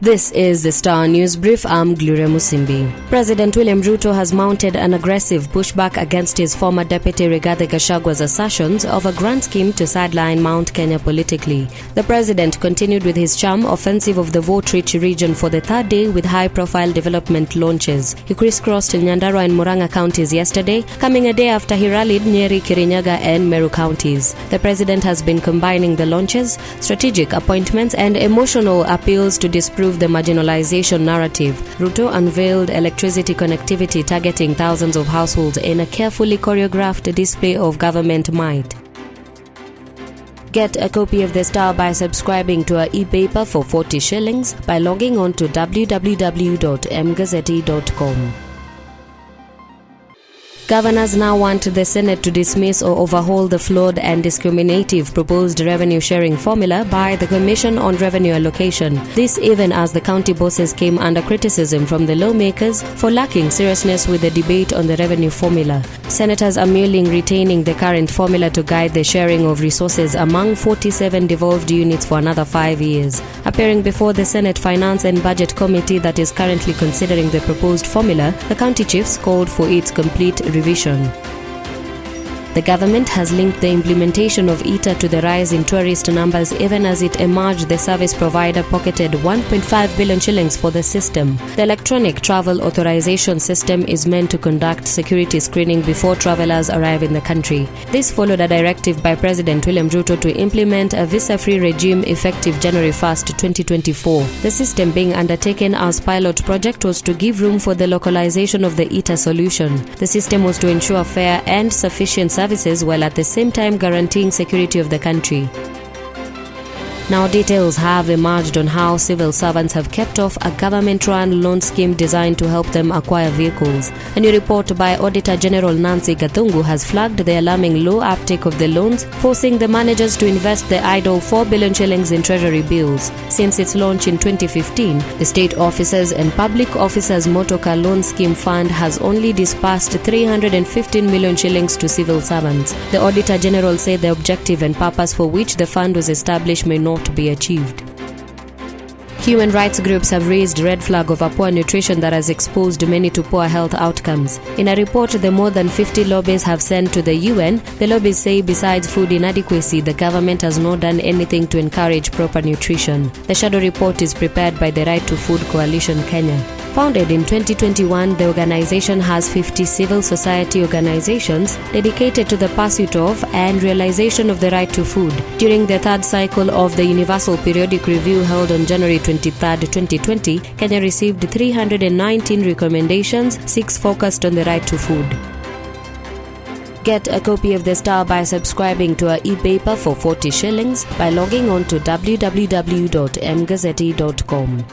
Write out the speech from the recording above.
This is the Star News Brief. I'm Gloria Musimbi. President William Ruto has mounted an aggressive pushback against his former deputy Rigathi Gachagwa's assertions of a grand scheme to sideline Mount Kenya politically. The president continued with his charm offensive of the vote-rich region for the third day with high-profile development launches. He crisscrossed Nyandarua and Murang'a counties yesterday, coming a day after he rallied Nyeri, Kirinyaga and Meru counties. The president has been combining the launches, strategic appointments and emotional appeals to disprove the marginalization narrative. Ruto unveiled electricity connectivity targeting thousands of households in a carefully choreographed display of government might. Get a copy of The Star by subscribing to our e-paper for 40 shillings by logging on to www.mgazzetti.com. Governors now want the Senate to dismiss or overhaul the flawed and discriminative proposed revenue-sharing formula by the Commission on Revenue Allocation. This even as the county bosses came under criticism from the lawmakers for lacking seriousness with the debate on the revenue formula. Senators are mulling retaining the current formula to guide the sharing of resources among 47 devolved units for another 5 years. Appearing before the Senate Finance and Budget Committee that is currently considering the proposed formula, the county chiefs called for its complete revision. The government has linked the implementation of ETA to the rise in tourist numbers. Even as it emerged, the service provider pocketed 1.5 billion shillings for the system. The electronic travel authorization system is meant to conduct security screening before travelers arrive in the country. This followed a directive by President William Ruto to implement a visa-free regime effective January 1, 2024. The system being undertaken as pilot project was to give room for the localization of the ETA solution. The system was to ensure fair and sufficient services while at the same time guaranteeing security of the country. Now details have emerged on how civil servants have kept off a government-run loan scheme designed to help them acquire vehicles. A new report by Auditor General Nancy Gathungu has flagged the alarming low uptake of the loans, forcing the managers to invest the idle 4 billion shillings in treasury bills. Since its launch in 2015, the State Officers and Public Officers Motorcar Loan Scheme Fund has only disbursed 315 million shillings to civil servants. The Auditor General said the objective and purpose for which the fund was established may not be achieved. Human rights groups have raised red flag of a poor nutrition that has exposed many to poor health outcomes. In a report the more than 50 lobbies have sent to the UN, the lobbies say besides food inadequacy, the government has not done anything to encourage proper nutrition. The shadow report is prepared by the Right to Food Coalition Kenya. Founded in 2021, the organization has 50 civil society organizations dedicated to the pursuit of and realization of the right to food. During the third cycle of the Universal Periodic Review held on January 23, 2020, Kenya received 319 recommendations, 6 focused on the right to food. Get a copy of The Star by subscribing to our e-paper for 40 shillings by logging on to www.mgazzetti.com.